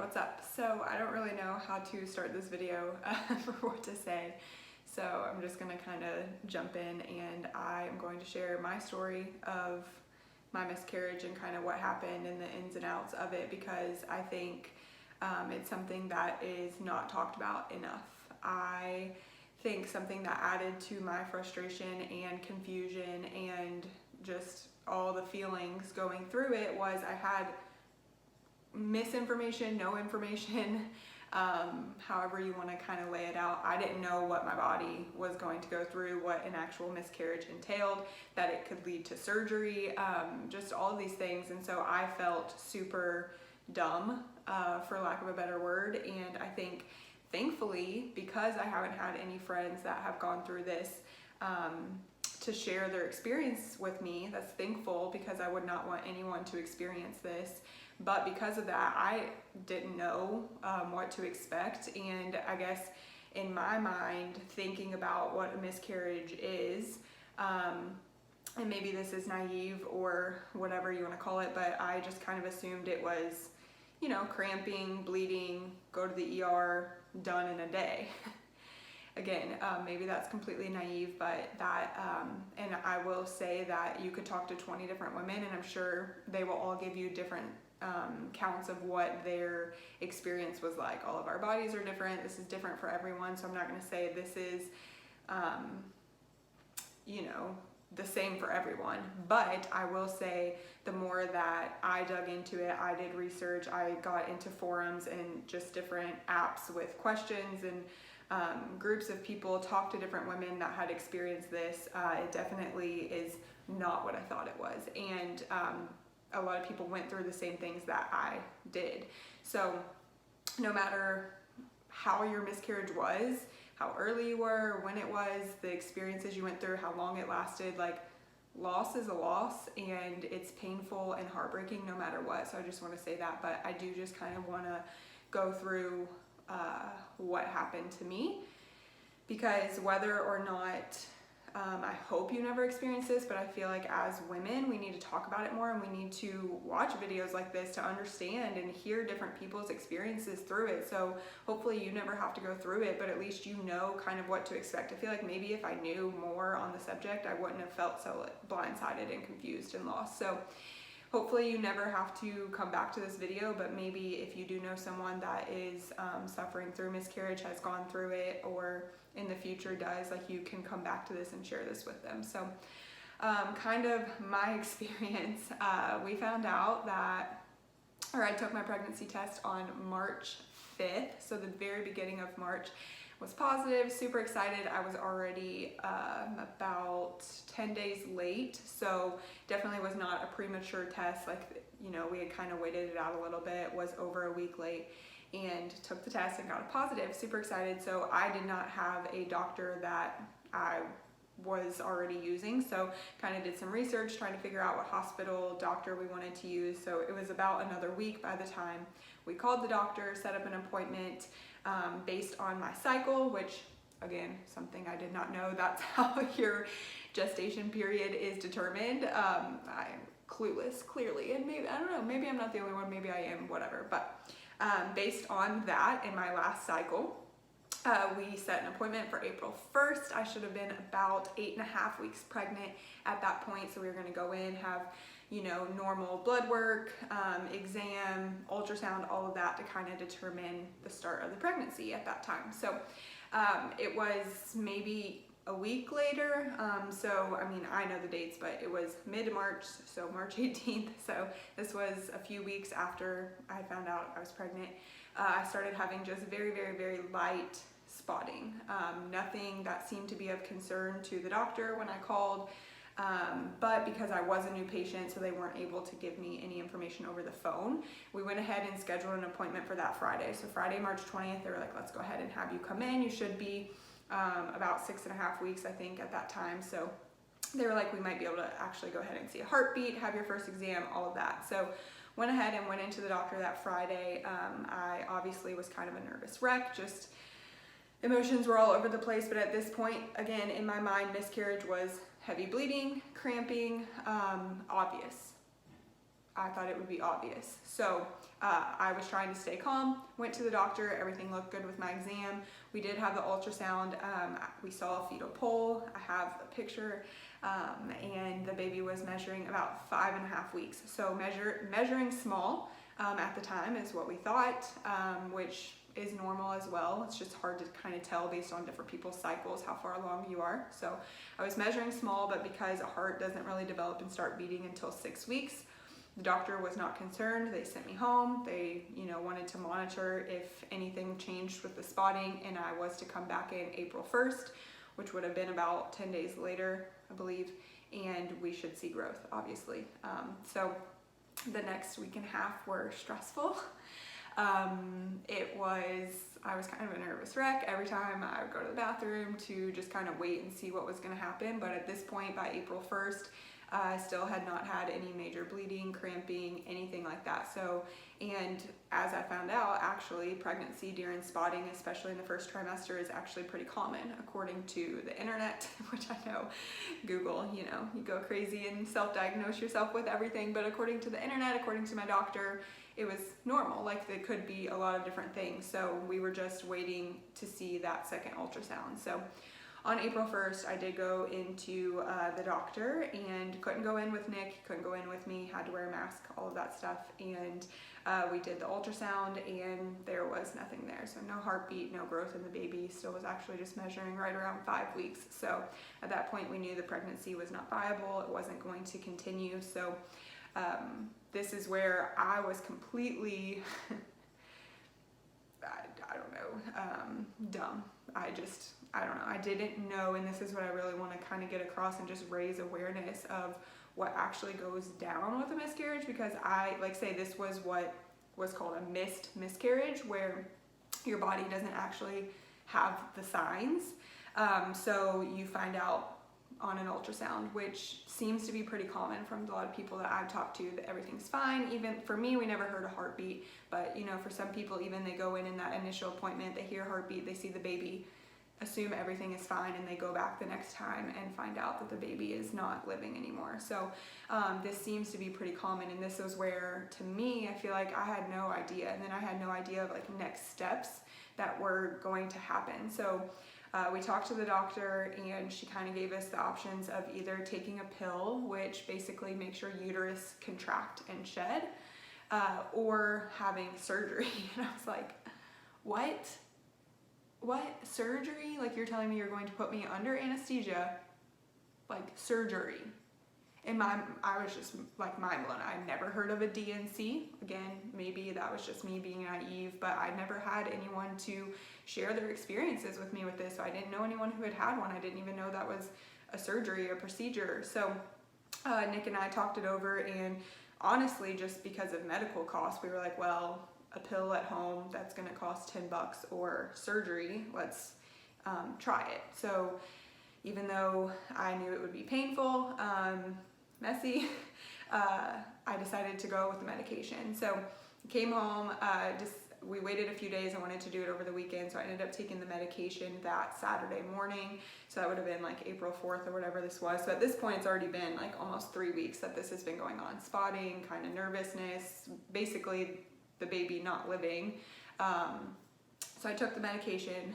what's up? So I don't really know how to start this video or what to say. So I'm just gonna kind of jump in, and I am going to share my story of my miscarriage and kind of what happened and the ins and outs of it, because I think it's something that is not talked about enough. I think something that added to my frustration and confusion and just all the feelings going through it was I had misinformation, no information, however you want to kind of lay it out. I didn't know what my body was going to go through, what an actual miscarriage entailed, that it could lead to surgery, just all of these things. And so I felt super dumb, for lack of a better word. And I think thankfully, because I haven't had any friends that have gone through this, to share their experience with me, that's thankful, because I would not want anyone to experience this. But because of that, I didn't know what to expect. And I guess in my mind, thinking about what a miscarriage is, and maybe this is naive or whatever you want to call it, but I just kind of assumed it was, you know, cramping, bleeding, go to the ER, done in a day. Again, maybe that's completely naive, but that, and I will say that you could talk to 20 different women, and I'm sure they will all give you different counts of what their experience was like. All of our bodies are different. This is different for everyone, so I'm not going to say this is, you know, the same for everyone. But I will say the more that I dug into it, I did research, I got into forums and just different apps with questions and groups of people, talked to different women that had experienced this. It definitely is not what I thought it was. And a lot of people went through the same things that I did. So no matter how your miscarriage was, how early you were, when it was, the experiences you went through, how long it lasted, like, loss is a loss, and it's painful and heartbreaking no matter what. So I just want to say that, but I do just kind of want to go through what happened to me, because whether or not, I hope you never experience this, but I feel like as women, we need to talk about it more, and we need to watch videos like this to understand and hear different people's experiences through it. So hopefully you never have to go through it, but at least you know kind of what to expect. I feel like maybe if I knew more on the subject, I wouldn't have felt so blindsided and confused and lost. So hopefully you never have to come back to this video, but maybe if you do know someone that is suffering through miscarriage, has gone through it, or in the future does, like, you can come back to this and share this with them. So kind of my experience, we found out that, or I took my pregnancy test on March 5th, so the very beginning of March, was positive, super excited. I was already about 10 days late, so definitely was not a premature test. Like, you know, we had kind of waited it out a little bit, was over a week late, and took the test and got a positive, super excited. So I did not have a doctor that I was already using, so kind of did some research trying to figure out what hospital doctor we wanted to use. So it was about another week by the time we called the doctor, set up an appointment based on my cycle, which, again, something I did not know. That's how your gestation period is determined. I'm clueless, clearly, and maybe, I don't know, maybe I'm not the only one, maybe I am, whatever. But based on that, in my last cycle, we set an appointment for April 1st. I should have been about 8.5 weeks pregnant at that point. So we were going to go in, have, you know, normal blood work, exam, ultrasound, all of that to kind of determine the start of the pregnancy at that time. So it was maybe a week later. So, I mean, I know the dates, but it was mid-March, so March 18th. So this was a few weeks after I found out I was pregnant. I started having just very, very, very light spotting. Nothing that seemed to be of concern to the doctor when I called. But because I was a new patient, so they weren't able to give me any information over the phone, we went ahead and scheduled an appointment for that Friday. So Friday, March 20th, they were like, let's go ahead and have you come in. You should be about 6.5 weeks, I think, at that time. So they were like, we might be able to actually go ahead and see a heartbeat, have your first exam, all of that. So went ahead and went into the doctor that Friday. I obviously was kind of a nervous wreck, just emotions were all over the place. But at this point, again, in my mind, miscarriage was heavy bleeding, cramping, obvious. I thought it would be obvious. So I was trying to stay calm, went to the doctor, everything looked good with my exam. We did have the ultrasound. We saw a fetal pole. I have a picture, and the baby was measuring about 5.5 weeks. So measuring small at the time is what we thought, which is normal as well. It's just hard to kind of tell based on different people's cycles how far along you are. So I was measuring small, but because a heart doesn't really develop and start beating until 6 weeks, the doctor was not concerned. They sent me home. They, wanted to monitor if anything changed with the spotting, and I was to come back in April 1st, which would have been about 10 days later, I believe, and we should see growth, obviously. So the next week and a half were stressful. I was kind of a nervous wreck every time I would go to the bathroom to just kind of wait and see what was going to happen. But at this point, by April 1st, I still had not had any major bleeding, cramping, anything like that. So, and as I found out, actually pregnancy during spotting, especially in the first trimester, is actually pretty common according to the internet, which I know Google, you go crazy and self-diagnose yourself with everything. But according to the internet, according to my doctor, it was normal. Like, there could be a lot of different things. So we were just waiting to see that second ultrasound. So on April 1st, I did go into the doctor and couldn't go in with Nick, couldn't go in with me, had to wear a mask, all of that stuff. And we did the ultrasound and there was nothing there. So no heartbeat, no growth in the baby, still was actually just measuring right around 5 weeks. So at that point, we knew the pregnancy was not viable. It wasn't going to continue. So this is where I was completely, I don't know, dumb. I don't know. I didn't know, and this is what I really want to kind of get across and just raise awareness of what actually goes down with a miscarriage, because this was what was called a missed miscarriage, where your body doesn't actually have the signs. So you find out on an ultrasound, which seems to be pretty common from a lot of people that I've talked to, that everything's fine. Even for me, we never heard a heartbeat, but for some people, even they go in that initial appointment, they hear a heartbeat, they see the baby, assume everything is fine, and they go back the next time and find out that the baby is not living anymore. So this seems to be pretty common, and this is where, to me, I feel like I had no idea, and then I had no idea of next steps that were going to happen. So we talked to the doctor, and she kind of gave us the options of either taking a pill, which basically makes your uterus contract and shed, or having surgery. And I was like, what? Surgery? You're telling me you're going to put me under anesthesia, surgery? And I was just mind blown. I'd never heard of a DNC. Again, maybe that was just me being naive, but I never had anyone to share their experiences with me with this. So I didn't know anyone who had one. I didn't even know that was a surgery or procedure. So Nick and I talked it over, and honestly, just because of medical costs, we were like, well, a pill at home, that's gonna cost $10, or surgery, let's try it. So even though I knew it would be painful, messy, I decided to go with the medication. So I came home, we waited a few days. I wanted to do it over the weekend, so I ended up taking the medication that Saturday morning. So that would have been April 4th or whatever this was. So at this point, it's already been almost 3 weeks that this has been going on. Spotting, kind of nervousness, basically the baby not living. So I took the medication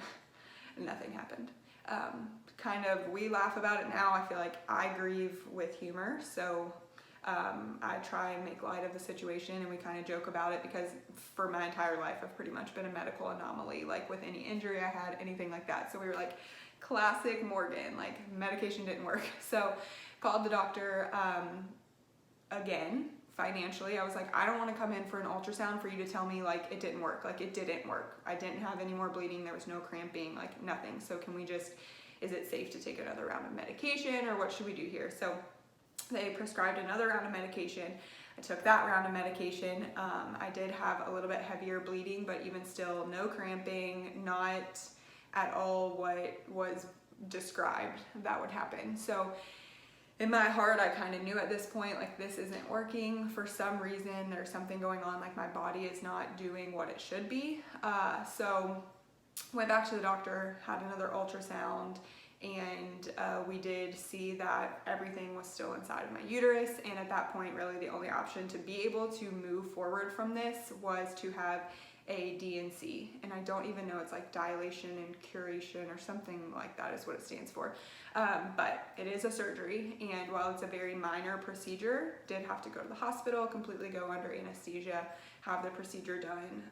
and nothing happened. We laugh about it now. I feel like I grieve with humor. So I try and make light of the situation, and we kind of joke about it, because for my entire life, I've pretty much been a medical anomaly, with any injury I had, anything like that. So we were classic Morgan, medication didn't work. So called the doctor again. Financially, I was like, I don't want to come in for an ultrasound for you to tell me it didn't work. It didn't work. I didn't have any more bleeding. There was no cramping, nothing. So can we is it safe to take another round of medication, or what should we do here? So they prescribed another round of medication. I took that round of medication. I did have a little bit heavier bleeding, but even still, no cramping, not at all what was described that would happen. So in my heart, I kind of knew at this point, this isn't working. For some reason, there's something going on, my body is not doing what it should be. So went back to the doctor, had another ultrasound, and we did see that everything was still inside of my uterus, and at that point really the only option to be able to move forward from this was to have a DNC, and I don't even know, it's like dilation and curation or something like that is what it stands for, but it is a surgery, and while it's a very minor procedure, did have to go to the hospital, completely go under anesthesia, have the procedure done.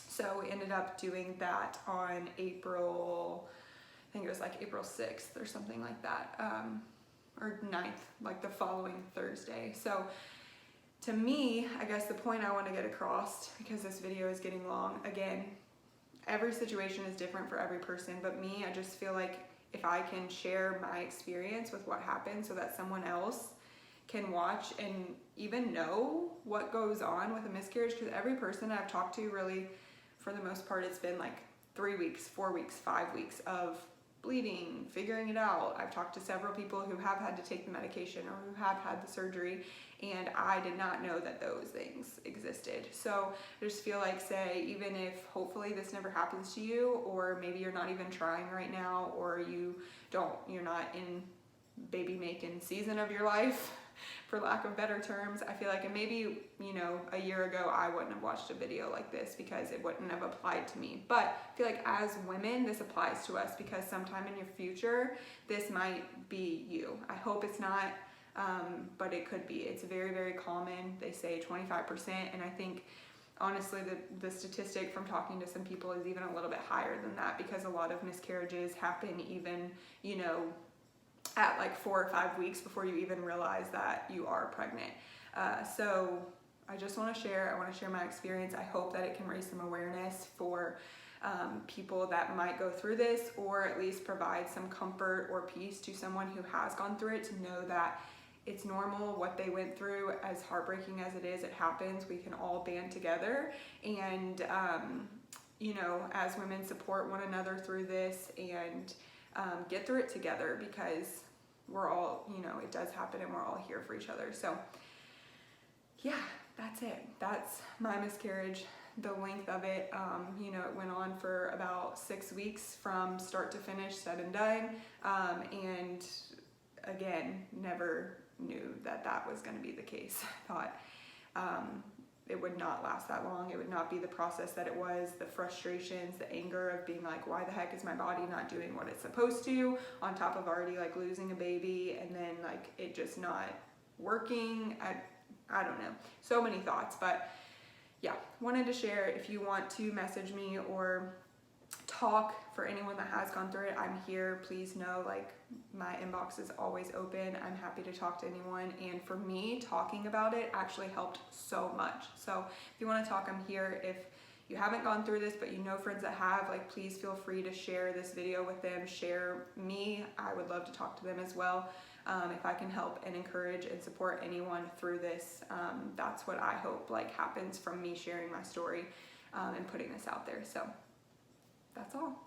So we ended up doing that on April, I think it was like April 6th or something like that, or 9th, like the following Thursday. So to me, I guess the point I want to get across, because this video is getting long, again, every situation is different for every person, but me, I just feel like if I can share my experience with what happened so that someone else can watch and even know what goes on with a miscarriage, because every person I've talked to really, for the most part, it's been like 3 weeks, 4 weeks, 5 weeks of bleeding, figuring it out. I've talked to several people who have had to take the medication or who have had the surgery, and I did not know that those things existed. So I just feel like, say, even if hopefully this never happens to you, or maybe you're not even trying right now, or you're not in baby making season of your life, for lack of better terms, I feel like, and maybe, you know, a year ago I wouldn't have watched a video like this because it wouldn't have applied to me. But I feel like as women, this applies to us because sometime in your future, this might be you. I hope it's not, but it could be. It's very, very common. They say 25%, and I think honestly the statistic from talking to some people is even a little bit higher than that, because a lot of miscarriages happen even, you know, at like 4 or 5 weeks before you even realize that you are pregnant. So I just want to share, I want to share my experience. I hope that it can raise some awareness for people that might go through this, or at least provide some comfort or peace to someone who has gone through it, to know that it's normal what they went through. As heartbreaking as it is, it happens. We can all band together and, you know, as women, support one another through this and get through it together, because we're all, you know, it does happen and we're all here for each other. So yeah, that's it. That's my miscarriage, the length of it. You know, it went on for about 6 weeks from start to finish, said and done. And again, never knew that that was going to be the case. I thought it would not last that long. It would not be the process that it was, the frustrations, the anger of being like, why the heck is my body not doing what it's supposed to, on top of already like losing a baby, and then like it just not working. I don't know, so many thoughts, but yeah, wanted to share. If you want to message me or talk, for anyone that has gone through it, I'm here. Please know, like, my inbox is always open. I'm happy to talk to anyone, and for me, talking about it actually helped so much. So if you want to talk, I'm here. If you haven't gone through this but you know friends that have, like, please feel free to share this video with them, share me. I would love to talk to them as well. If I can help and encourage and support anyone through this, that's what I hope like happens from me sharing my story and putting this out there. So that's all.